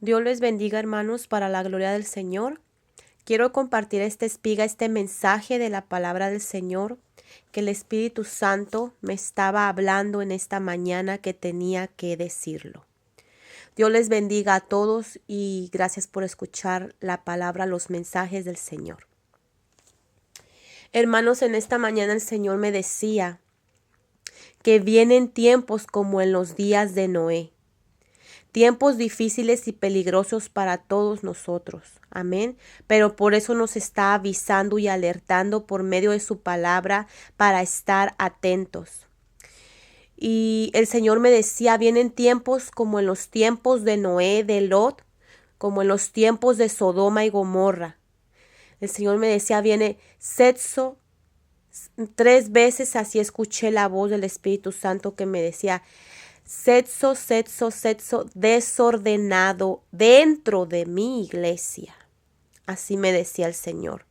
Dios les bendiga, hermanos, para la gloria del Señor. Quiero compartir este mensaje de la palabra del Señor, que el Espíritu Santo me estaba hablando en esta mañana que tenía que decirlo. Dios les bendiga a todos y gracias por escuchar la palabra, los mensajes del Señor. Hermanos, en esta mañana el Señor me decía que vienen tiempos como en los días de Noé. Tiempos difíciles y peligrosos para todos nosotros. Amén. Pero por eso nos está avisando y alertando por medio de su palabra para estar atentos. Y el Señor me decía, vienen tiempos como en los tiempos de Noé, de Lot, como en los tiempos de Sodoma y Gomorra. El Señor me decía, viene sexo. 3 veces así escuché la voz del Espíritu Santo que me decía, sexo desordenado dentro de mi iglesia. Así me decía el Señor.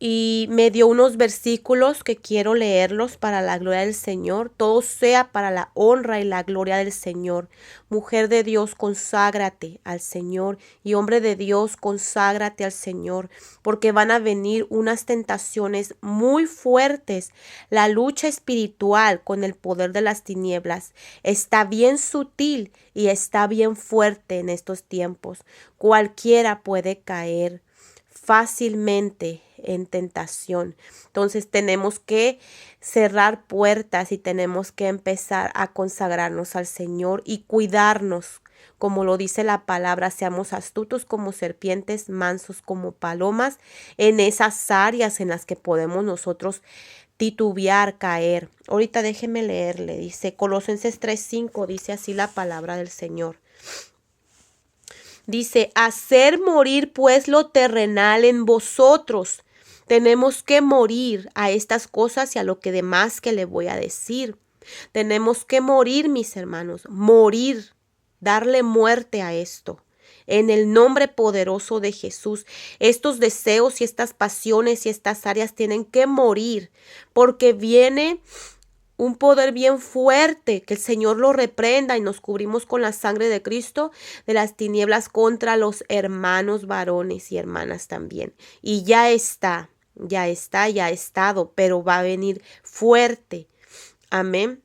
Y me dio unos versículos que quiero leerlos para la gloria del Señor. Todo sea para la honra y la gloria del Señor. Mujer de Dios, conságrate al Señor. Y hombre de Dios, conságrate al Señor. Porque van a venir unas tentaciones muy fuertes. La lucha espiritual con el poder de las tinieblas está bien sutil y está bien fuerte en estos tiempos. Cualquiera puede caer fácilmente en tentación. Entonces tenemos que cerrar puertas y tenemos que empezar a consagrarnos al Señor y cuidarnos. Como lo dice la palabra, seamos astutos como serpientes, mansos como palomas, en esas áreas en las que podemos nosotros titubear, caer. Ahorita déjeme leerle, dice Colosenses 3:5, dice así la palabra del Señor. Dice, hacer morir pues lo terrenal en vosotros. Tenemos que morir a estas cosas y a lo que demás que le voy a decir. Tenemos que morir, mis hermanos, morir, darle muerte a esto. En el nombre poderoso de Jesús, estos deseos y estas pasiones y estas áreas tienen que morir, porque viene un poder bien fuerte, que el Señor lo reprenda y nos cubrimos con la sangre de Cristo de las tinieblas contra los hermanos varones y hermanas también. Y ya ha estado, pero va a venir fuerte. Amén.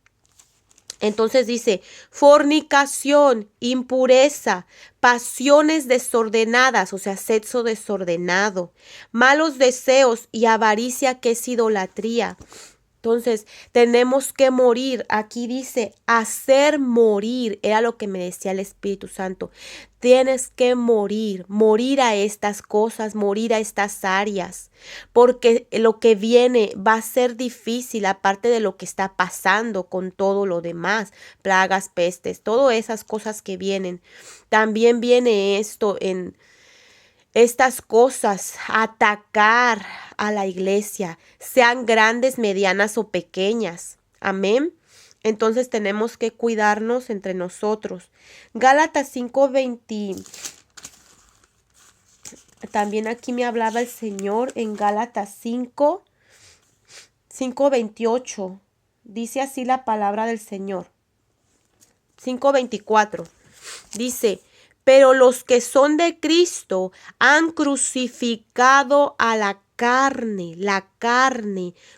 Entonces dice, fornicación, impureza, pasiones desordenadas, o sea, sexo desordenado, malos deseos y avaricia, que es idolatría. Entonces, tenemos que morir. Aquí dice, hacer morir. Era lo que me decía el Espíritu Santo. Tienes que morir, morir a estas cosas, morir a estas áreas, porque lo que viene va a ser difícil, aparte de lo que está pasando con todo lo demás, plagas, pestes, todas esas cosas que vienen. También viene esto en estas cosas, atacar a la iglesia, sean grandes, medianas o pequeñas. Amén. Entonces tenemos que cuidarnos entre nosotros. Gálatas 5:20. También aquí me hablaba el Señor en Gálatas 5:28. Dice así la palabra del Señor. 5:24. Dice, pero los que son de Cristo han crucificado a la carne,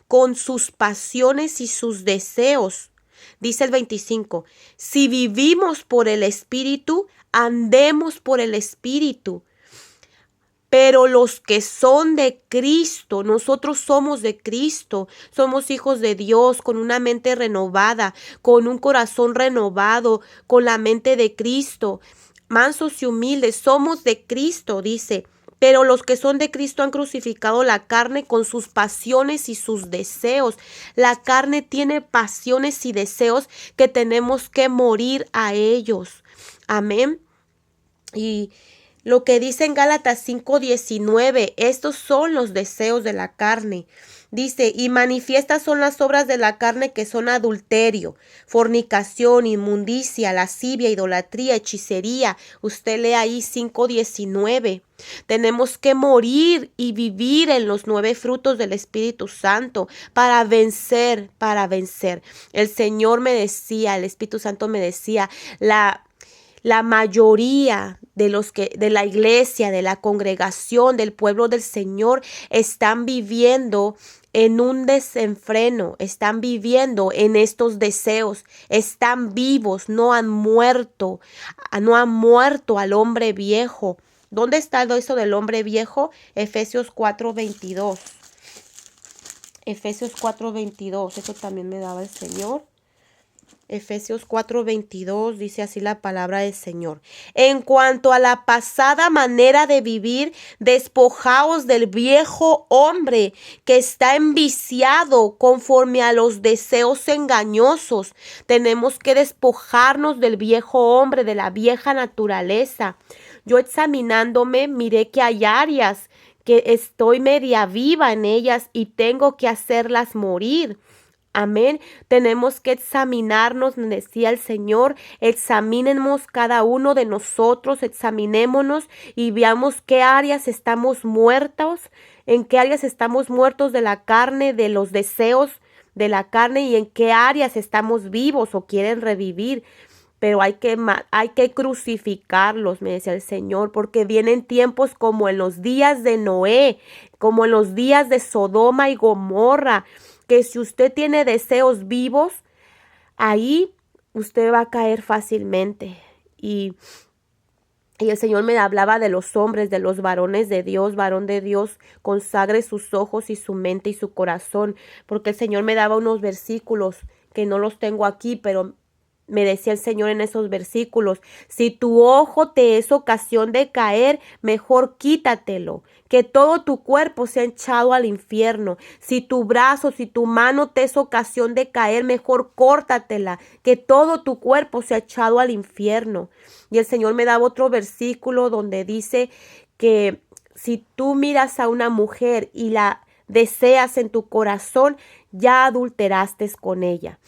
con sus pasiones y sus deseos. Dice el 25, si vivimos por el Espíritu, andemos por el Espíritu. Pero los que son de Cristo, nosotros somos de Cristo, somos hijos de Dios con una mente renovada, con un corazón renovado, con la mente de Cristo. Mansos y humildes, somos de Cristo, dice. Pero los que son de Cristo han crucificado la carne con sus pasiones y sus deseos. La carne tiene pasiones y deseos que tenemos que morir a ellos. Amén. Y lo que dice en Gálatas 5:19, estos son los deseos de la carne. Dice, y manifiestas son las obras de la carne, que son adulterio, fornicación, inmundicia, lascivia, idolatría, hechicería. Usted lee ahí 5:19. Tenemos que morir y vivir en los 9 frutos del Espíritu Santo para vencer, El Señor me decía, el Espíritu Santo me decía, la mayoría de la iglesia, de la congregación, del pueblo del Señor, están viviendo en un desenfreno, están viviendo en estos deseos, están vivos, no han muerto al hombre viejo. ¿Dónde está eso del hombre viejo? Efesios 4:22. Efesios 4:22, eso también me daba el Señor. Efesios 4:22 dice así la palabra del Señor. En cuanto a la pasada manera de vivir, despojaos del viejo hombre que está enviciado conforme a los deseos engañosos. Tenemos que despojarnos del viejo hombre, de la vieja naturaleza. Yo examinándome, miré que hay áreas que estoy media viva en ellas y tengo que hacerlas morir. Amén. Tenemos que examinarnos, decía el Señor, examinemos cada uno de nosotros, examinémonos y veamos qué áreas estamos muertos, en qué áreas estamos muertos de la carne, de los deseos de la carne y en qué áreas estamos vivos o quieren revivir. Pero hay que crucificarlos, me decía el Señor, porque vienen tiempos como en los días de Noé, como en los días de Sodoma y Gomorra, que si usted tiene deseos vivos, ahí usted va a caer fácilmente. Y el Señor me hablaba de los hombres, de los varones de Dios, varón de Dios, consagre sus ojos y su mente y su corazón, porque el Señor me daba unos versículos que no los tengo aquí, pero me decía el Señor en esos versículos, si tu ojo te es ocasión de caer, mejor quítatelo, que todo tu cuerpo sea echado al infierno. Si tu brazo, si tu mano te es ocasión de caer, mejor córtatela, que todo tu cuerpo sea echado al infierno. Y el Señor me daba otro versículo donde dice que si tú miras a una mujer y la deseas en tu corazón, ya adulteraste con ella.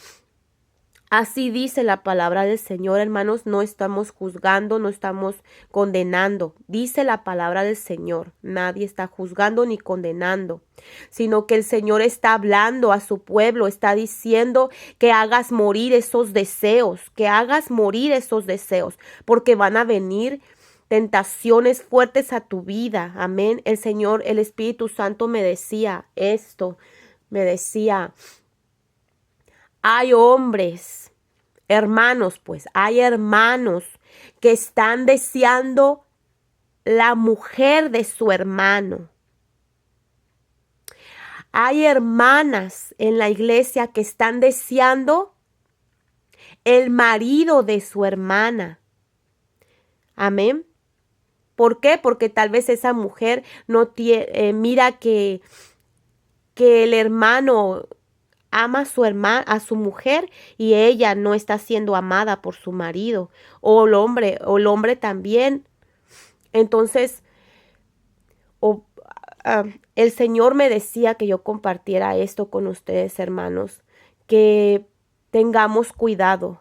Así dice la palabra del Señor, hermanos, no estamos juzgando, no estamos condenando. Dice la palabra del Señor, nadie está juzgando ni condenando, sino que el Señor está hablando a su pueblo, está diciendo que hagas morir esos deseos, porque van a venir tentaciones fuertes a tu vida. Amén. El Señor, el Espíritu Santo me decía esto, me decía, hay hombres, hermanos, pues, hay hermanos que están deseando la mujer de su hermano. Hay hermanas en la iglesia que están deseando el marido de su hermana. Amén. ¿Por qué? Porque tal vez esa mujer no tiene, mira que el hermano ama a su mujer y ella no está siendo amada por su marido, o el hombre también. Entonces, el Señor me decía que yo compartiera esto con ustedes, hermanos, que tengamos cuidado.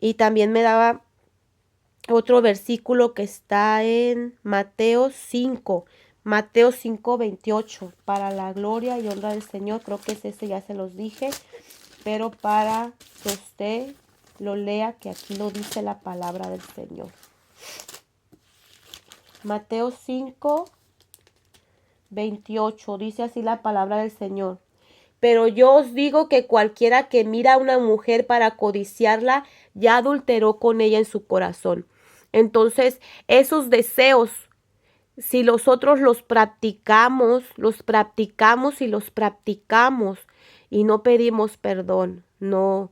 Y también me daba otro versículo que está en Mateo 5:28, para la gloria y honra del Señor. Creo que es ese, ya se los dije, pero para que usted lo lea, que aquí lo dice la palabra del Señor. Mateo 5:28, dice así la palabra del Señor. Pero yo os digo que cualquiera que mira a una mujer para codiciarla, ya adulteró con ella en su corazón. Entonces, esos deseos, si nosotros los practicamos y no pedimos perdón, no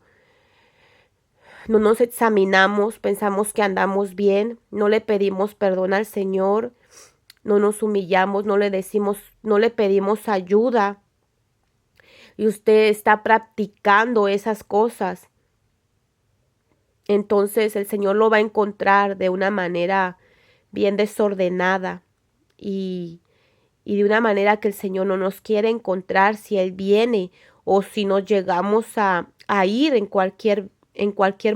nos examinamos, pensamos que andamos bien, no le pedimos perdón al Señor, no nos humillamos, no le pedimos ayuda, y usted está practicando esas cosas, entonces el Señor lo va a encontrar de una manera bien desordenada y de una manera que el Señor no nos quiere encontrar si Él viene o si nos llegamos a ir en cualquier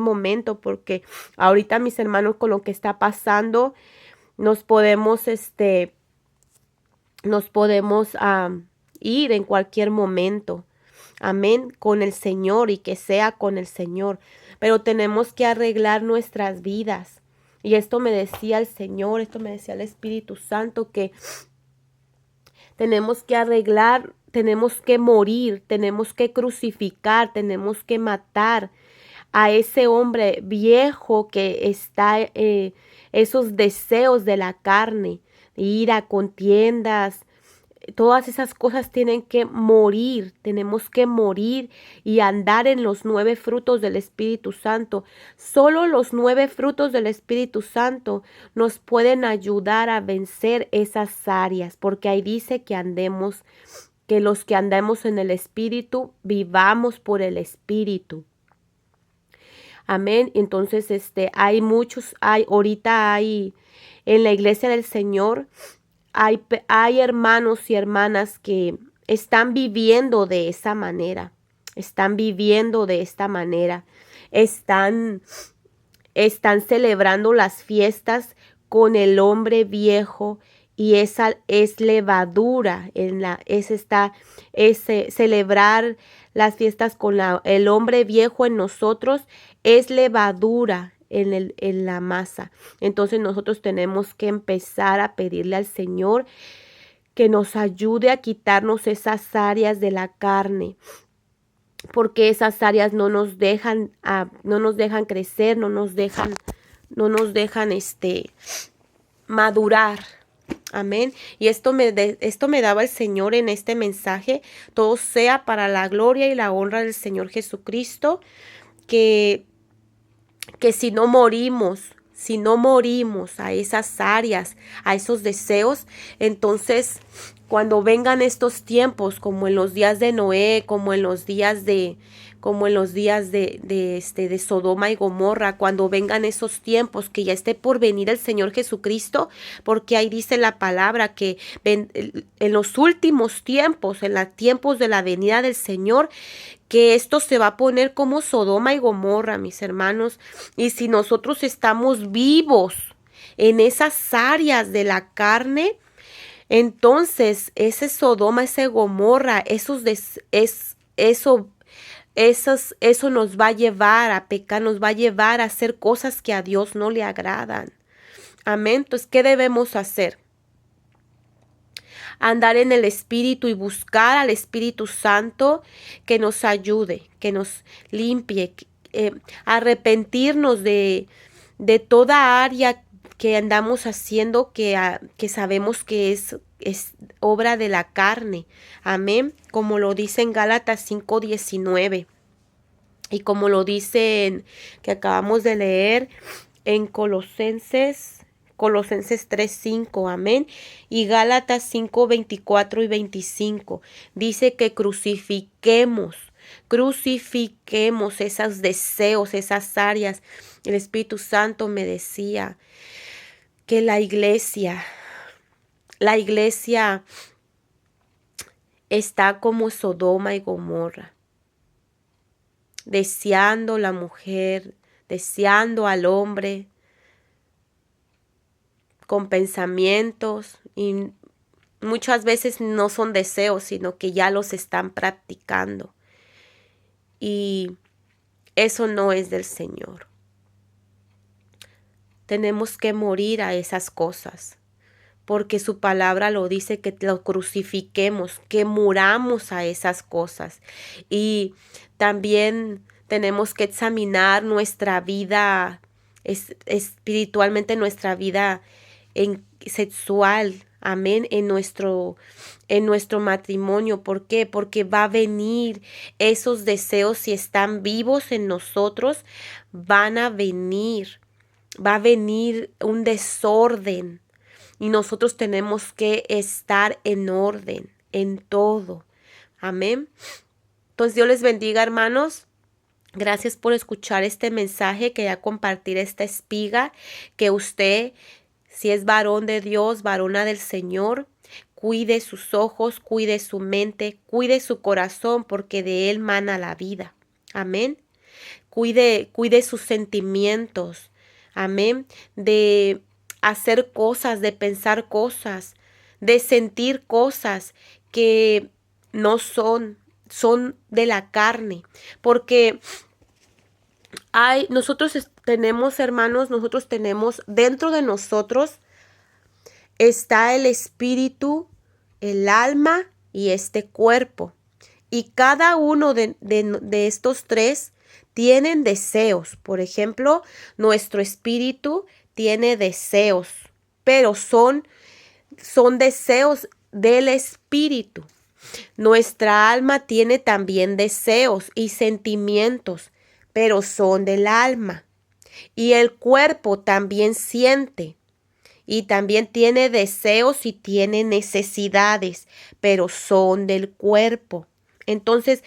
momento, porque ahorita, mis hermanos, con lo que está pasando, nos podemos ir en cualquier momento. Amén, con el Señor y que sea con el Señor. Pero tenemos que arreglar nuestras vidas. Y esto me decía el Señor, esto me decía el Espíritu Santo, que tenemos que arreglar, tenemos que morir, tenemos que crucificar, tenemos que matar a ese hombre viejo que está, esos deseos de la carne, ira, contiendas, todas esas cosas tienen que morir, tenemos que morir y andar en los 9 frutos del Espíritu Santo. Solo los 9 frutos del Espíritu Santo nos pueden ayudar a vencer esas áreas, porque ahí dice que andemos, que los que andamos en el Espíritu, vivamos por el Espíritu. Amén. Entonces, ahorita hay en la iglesia del Señor, hay hermanos y hermanas que están viviendo de esa manera, están viviendo de esta manera, están celebrando las fiestas con el hombre viejo y esa es levadura, celebrar las fiestas con el hombre viejo en nosotros es levadura en la masa. Entonces nosotros tenemos que empezar a pedirle al Señor que nos ayude a quitarnos esas áreas de la carne, porque esas áreas no nos dejan crecer, no nos dejan madurar. Amén. Y esto me daba el Señor en este mensaje. Todo sea para la gloria y la honra del Señor Jesucristo, que si no morimos a esas áreas, a esos deseos, entonces cuando vengan estos tiempos, como en los días de Noé, como en los días de Sodoma y Gomorra, cuando vengan esos tiempos, que ya esté por venir el Señor Jesucristo, porque ahí dice la palabra que en los últimos tiempos, en los tiempos de la venida del Señor, que esto se va a poner como Sodoma y Gomorra, mis hermanos. Y si nosotros estamos vivos en esas áreas de la carne, entonces ese Sodoma, ese Gomorra, eso nos va a llevar a pecar, nos va a llevar a hacer cosas que a Dios no le agradan. Amén. Entonces, ¿qué debemos hacer? Andar en el Espíritu y buscar al Espíritu Santo que nos ayude, que nos limpie, arrepentirnos de toda área que andamos haciendo que sabemos que es obra de la carne. Amén. Como lo dice en Gálatas 5:19 y como lo dice que acabamos de leer en Colosenses 3:5, amén. Y Gálatas 5:24 y 25 dice que crucifiquemos esos deseos, esas áreas. El Espíritu Santo me decía que la iglesia está como Sodoma y Gomorra, deseando la mujer, deseando al hombre, con pensamientos, y muchas veces no son deseos, sino que ya los están practicando. Y eso no es del Señor. Tenemos que morir a esas cosas, porque su palabra lo dice, que lo crucifiquemos, que muramos a esas cosas. Y también tenemos que examinar nuestra vida espiritualmente, nuestra vida sexual, amén, en nuestro matrimonio. ¿Por qué? Porque va a venir esos deseos, si están vivos en nosotros, va a venir un desorden, y nosotros tenemos que estar en orden en todo. Amén. Entonces, Dios les bendiga, hermanos. Gracias por escuchar este mensaje. Quería compartir esta espiga, que usted, si es varón de Dios, varona del Señor, cuide sus ojos, cuide su mente, cuide su corazón, porque de él mana la vida. Amén. Cuide sus sentimientos. Amén. De hacer cosas, de pensar cosas, de sentir cosas que no son son de la carne, porque tenemos, hermanos, nosotros tenemos dentro de nosotros está el espíritu, el alma y este cuerpo. Y cada uno de estos tres tienen deseos. Por ejemplo, nuestro espíritu tiene deseos, pero son deseos del espíritu. Nuestra alma tiene también deseos y sentimientos, pero son del alma. Y el cuerpo también siente. Y también tiene deseos y tiene necesidades, pero son del cuerpo. Entonces,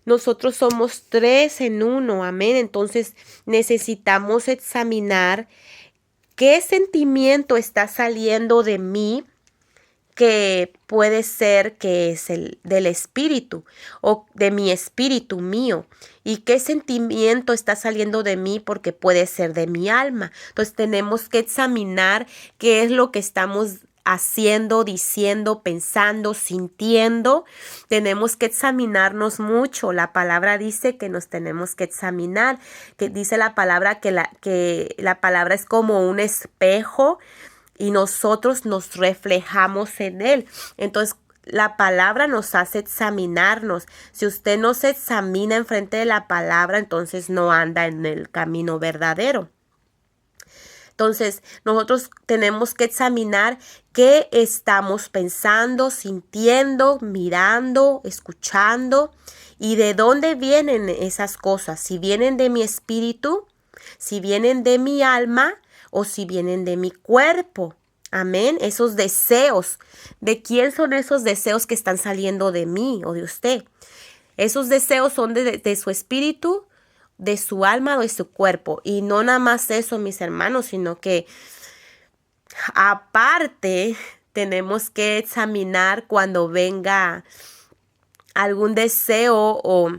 nosotros somos tres en uno, amén. Entonces, necesitamos examinar qué sentimiento está saliendo de mí, que puede ser que es el del espíritu o de mi espíritu mío, y qué sentimiento está saliendo de mí porque puede ser de mi alma. Entonces tenemos que examinar qué es lo que estamos haciendo, diciendo, pensando, sintiendo. Tenemos que examinarnos mucho. La palabra dice que nos tenemos que examinar, que dice la palabra que la palabra es como un espejo y nosotros nos reflejamos en él. Entonces, la palabra nos hace examinarnos. Si usted no se examina enfrente de la palabra, entonces no anda en el camino verdadero. Entonces, nosotros tenemos que examinar qué estamos pensando, sintiendo, mirando, escuchando y de dónde vienen esas cosas. Si vienen de mi espíritu, si vienen de mi alma o si vienen de mi cuerpo. Amén. Esos deseos. ¿De quién son esos deseos que están saliendo de mí o de usted? Esos deseos son de su espíritu, de su alma o de su cuerpo. Y no nada más eso, mis hermanos, sino que aparte tenemos que examinar cuando venga algún deseo o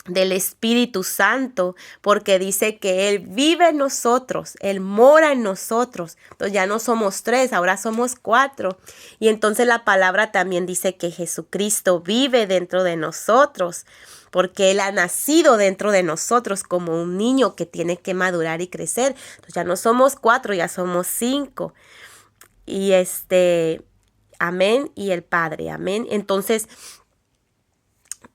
del Espíritu Santo, porque dice que Él vive en nosotros, Él mora en nosotros. Entonces ya no somos tres, ahora somos cuatro. Y entonces la palabra también dice que Jesucristo vive dentro de nosotros, porque Él ha nacido dentro de nosotros como un niño que tiene que madurar y crecer. Entonces ya no somos cuatro, ya somos cinco. Y amén, y el Padre, amén. Entonces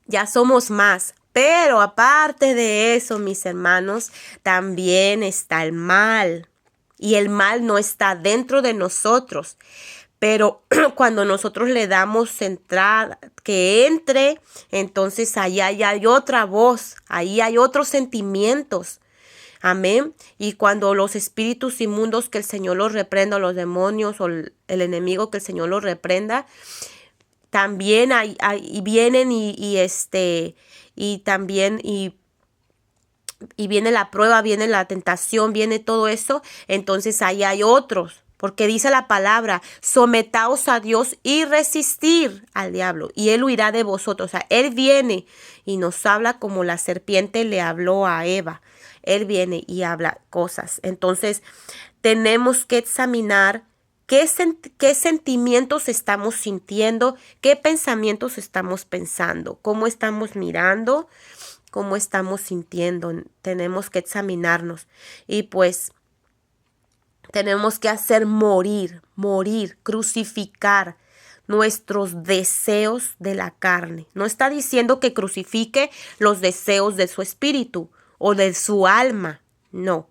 ya somos más. Pero aparte de eso, mis hermanos, también está el mal. Y el mal no está dentro de nosotros. Pero cuando nosotros le damos entrada, que entre, entonces ahí hay otra voz, ahí hay otros sentimientos. Amén. Y cuando los espíritus inmundos, que el Señor los reprenda, los demonios o el enemigo, que el Señor los reprenda, también vienen y también y viene la prueba, viene la tentación, viene todo eso. Entonces ahí hay otros, porque dice la palabra: sometaos a Dios y resistir al diablo y él huirá de vosotros. O sea, él viene y nos habla como la serpiente le habló a Eva. Él viene y habla cosas. Entonces tenemos que examinar qué sentimientos estamos sintiendo, qué pensamientos estamos pensando, cómo estamos mirando, cómo estamos sintiendo. Tenemos que examinarnos y pues tenemos que hacer morir, crucificar nuestros deseos de la carne. No está diciendo que crucifique los deseos de su espíritu o de su alma, no.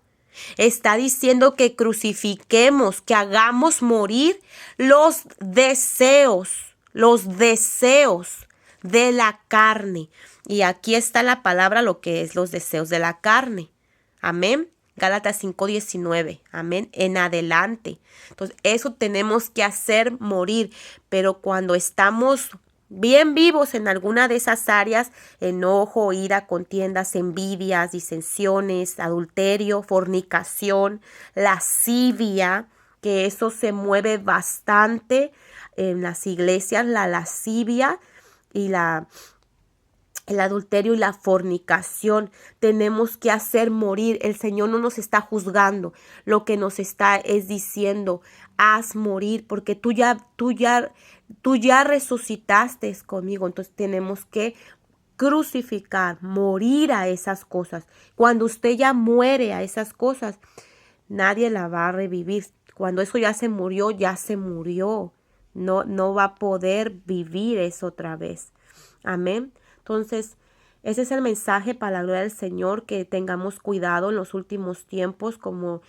Está diciendo que crucifiquemos, que hagamos morir los deseos de la carne. Y aquí está la palabra, lo que es los deseos de la carne. Amén. Gálatas 5:19. Amén. En adelante. Entonces, eso tenemos que hacer morir. Pero cuando estamos bien vivos en alguna de esas áreas, enojo, ira, contiendas, envidias, disensiones, adulterio, fornicación, lascivia, que eso se mueve bastante en las iglesias, la lascivia y el adulterio y la fornicación. Tenemos que hacer morir. El Señor no nos está juzgando. Lo que nos está es diciendo, haz morir, porque tú ya resucitaste conmigo. Entonces tenemos que crucificar, morir a esas cosas. Cuando usted ya muere a esas cosas, nadie la va a revivir. Cuando eso ya se murió, ya se murió. No va a poder vivir eso otra vez. Amén. Entonces, ese es el mensaje para la gloria del Señor, que tengamos cuidado en los últimos tiempos, como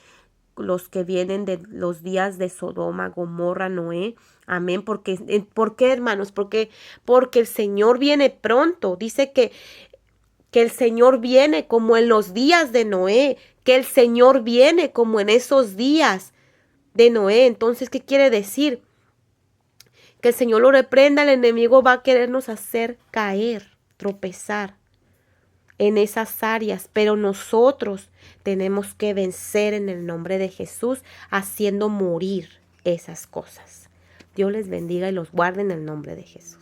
los que vienen de los días de Sodoma, Gomorra, Noé. Amén. ¿Por qué, hermanos? Porque el Señor viene pronto. Dice que el Señor viene como en los días de Noé, que el Señor viene como en esos días de Noé. Entonces, ¿qué quiere decir? Que el Señor lo reprenda, el enemigo va a querernos hacer caer, tropezar en esas áreas, pero nosotros tenemos que vencer en el nombre de Jesús, haciendo morir esas cosas. Dios les bendiga y los guarde en el nombre de Jesús.